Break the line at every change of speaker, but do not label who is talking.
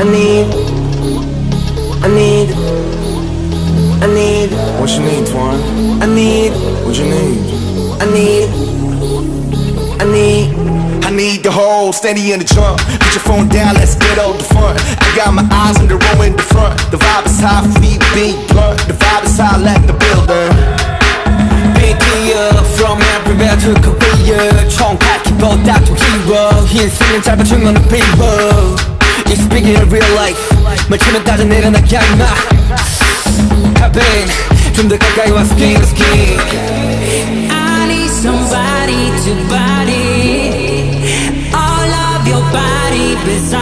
I need, I need, I need.
What you need, Twan?
I need,
What you need?
I need, I need.
I need the whole steady in the trunk. Put your phone down, let's get out the front. I got my eyes on the row in the front. The vibe is high, feet big blunt. The vibe is high, let the builder.
Big deal from everywhere to Korea. 총칼기보다 좀 길어. 인생은 짧아진 건 비워. You speaking in real life. 말 치면 따져 내려나게 하지마. I've been 좀 더 가까이 와 skin to skin.
I need somebody to body all of your body beside